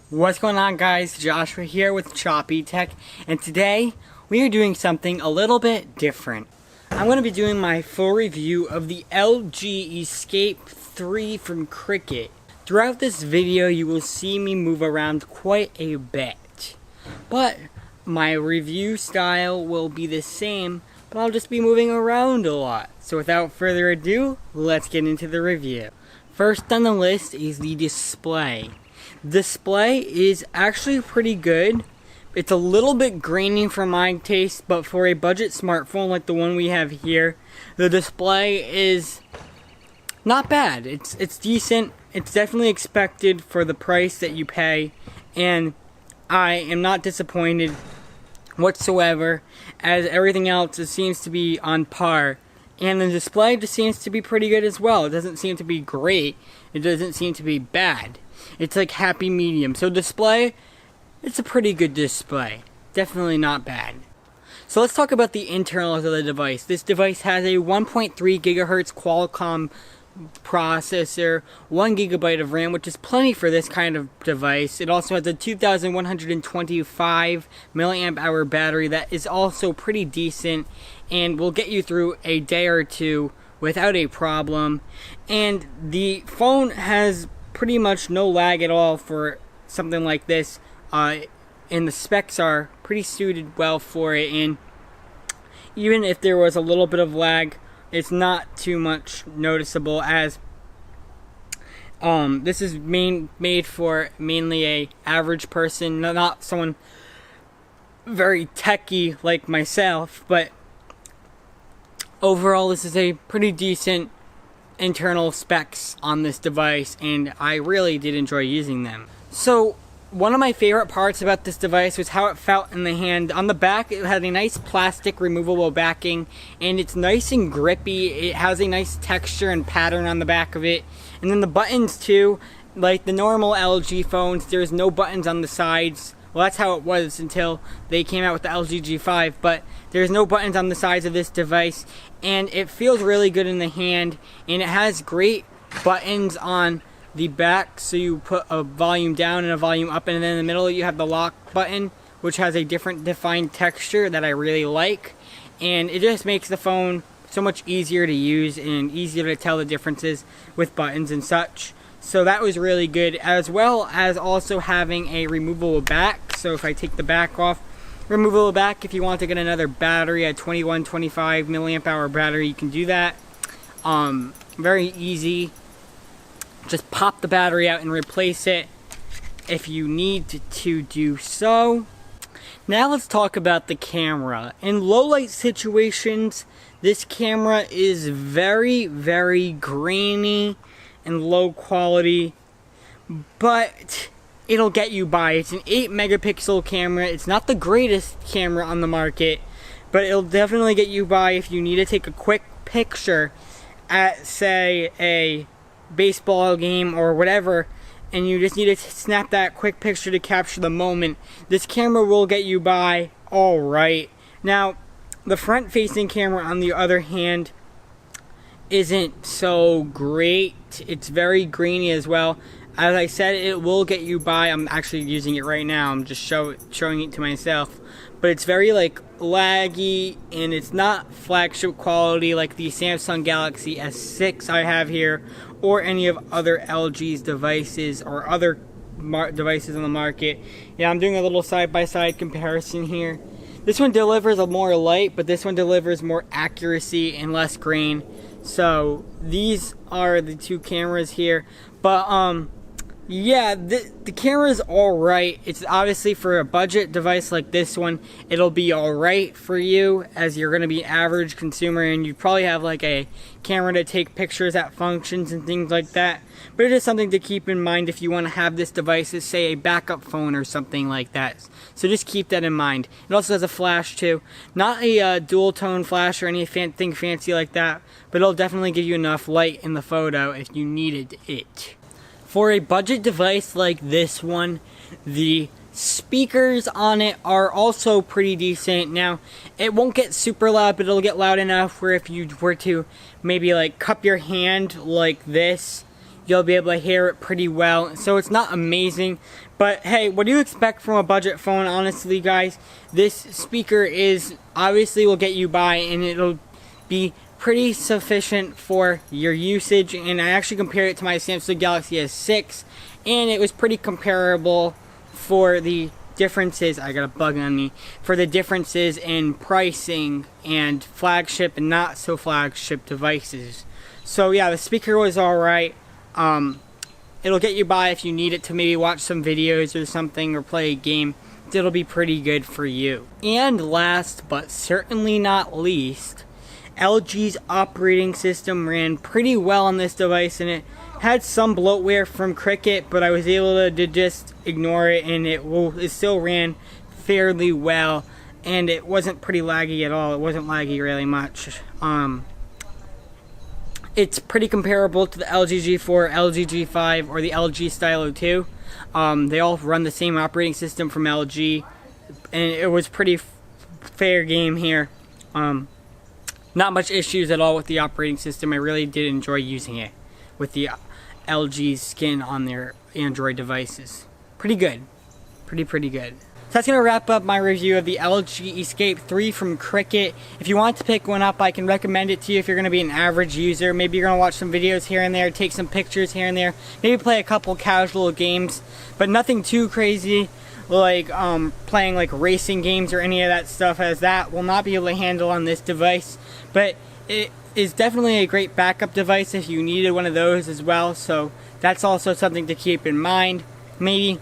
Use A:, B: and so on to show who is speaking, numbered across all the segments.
A: What's going on, guys? Joshua here with Chopy Tech, and today we are doing something a little bit different. I'm going to be doing my full review of the LG Escape 3 from Cricket. Throughout this video you will see me move around quite a bit, but my review style will be the same, but I'll just be moving around a lot. So without further ado, let's get into the review. First on the list is the display. Display is actually pretty good. It's a little bit grainy for my taste, but for a budget smartphone like the one we have here, the display is not bad. It's decent. It's definitely expected for the price that you pay, and I am not disappointed whatsoever, as everything else seems to be on par. And the display just seems to be pretty good as well. It doesn't seem to be great. It doesn't seem to be bad. It's like happy medium. So display, it's a pretty good display. Definitely not bad. So let's talk about the internals of the device. This device has a 1.3 gigahertz Qualcomm processor, 1 gigabyte of RAM, which is plenty for this kind of device. It also has a 2125 milliamp hour battery that is also pretty decent and will get you through a day or two without a problem. And the phone has pretty much no lag at all for something like this, and the specs are pretty suited well for it, and even if there was a little bit of lag, it's not too much noticeable, as this is made for mainly a average person, not someone very techy like myself. But overall, this is a pretty decent internal specs on this device, and I really did enjoy using them. So one of my favorite parts about this device was how it felt in the hand. On the back, it had a nice plastic removable backing, and it's nice and grippy. It has a nice texture and pattern on the back of it. And then the buttons too, like the normal LG phones, there's no buttons on the sides. Well, that's how it was until they came out with the LG G5, but there's no buttons on the sides of this device, and it feels really good in the hand, and it has great buttons on the back, so you put a volume down and a volume up, and then in the middle you have the lock button, which has a different defined texture that I really like, and it just makes the phone so much easier to use and easier to tell the differences with buttons and such. So that was really good, as well as also having a removable back. So if I take the back off, removable back, if you want to get another battery, a 2125 milliamp hour battery, you can do that. Very easy. Just pop the battery out and replace it if you need to do so. Now let's talk about the camera. In low light situations, this camera is very, very grainy and low quality, but it'll get you by. It's an 8 megapixel camera. It's not the greatest camera on the market, but it'll definitely get you by if you need to take a quick picture at, say, a baseball game or whatever, and you just need to snap that quick picture to capture the moment. This camera will get you by alright. Now, the front facing camera, on the other hand, isn't so great. It's very grainy as well. As I said, it will get you by. I'm actually using it right now. I'm just showing it to myself. But it's very laggy, and it's not flagship quality like the Samsung Galaxy S6 I have here, or any of other LG's devices or other devices on the market. Yeah, I'm doing a little side-by-side comparison here. This one delivers a more light, but this one delivers more accuracy and less grain. So these are the two cameras here. But yeah, the camera's alright. It's obviously for a budget device like this one, it'll be alright for you, as you're going to be an average consumer, and you probably have a camera to take pictures at functions and things like that. But it is something to keep in mind if you want to have this device as, say, a backup phone or something like that. So just keep that in mind. It also has a flash too. Not a dual tone flash or anything fancy like that, but it'll definitely give you enough light in the photo if you needed it. For a budget device like this one, the speakers on it are also pretty decent. Now, it won't get super loud, but it'll get loud enough where if you were to maybe cup your hand like this, you'll be able to hear it pretty well. So it's not amazing, but hey, what do you expect from a budget phone? Honestly, guys, this speaker is obviously will get you by, and it'll be pretty sufficient for your usage. And I actually compared it to my Samsung Galaxy S6, and it was pretty comparable for the differences. I got a bug on me. For the differences in pricing and flagship and not so flagship devices. So yeah, the speaker was alright. It'll get you by if you need it to maybe watch some videos or something, or play a game. It'll be pretty good for you. And last but certainly not least, LG's operating system ran pretty well on this device, and it had some bloatware from Cricket, but I was able to just ignore it, and it still ran fairly well, and it wasn't pretty laggy at all. It wasn't laggy really much. It's pretty comparable to the LG G4, LG G5, or the LG Stylo 2. They all run the same operating system from LG, and it was pretty fair game here. Not much issues at all with the operating system. I really did enjoy using it with the LG skin on their Android devices. Pretty good. Pretty good. So that's going to wrap up my review of the LG Escape 3 from Cricket. If you want to pick one up, I can recommend it to you if you're going to be an average user. Maybe you're going to watch some videos here and there, take some pictures here and there, maybe play a couple casual games, but nothing too crazy like playing like racing games or any of that stuff, as that will not be able to handle on this device. But it is definitely a great backup device if you needed one of those as well, so that's also something to keep in mind. Maybe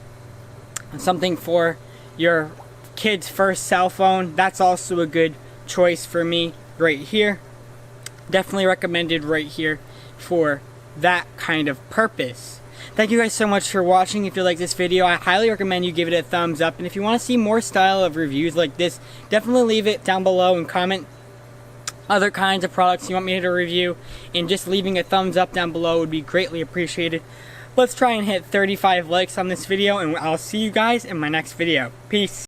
A: something for your kid's first cell phone, that's also a good choice for me right here. Definitely recommended right here for that kind of purpose. Thank you guys so much for watching. If you like this video, I highly recommend you give it a thumbs up, and if you want to see more style of reviews like this, definitely leave it down below and comment other kinds of products you want me to review, and just leaving a thumbs up down below would be greatly appreciated. Let's try and hit 35 likes on this video, and I'll see you guys in my next video. Peace.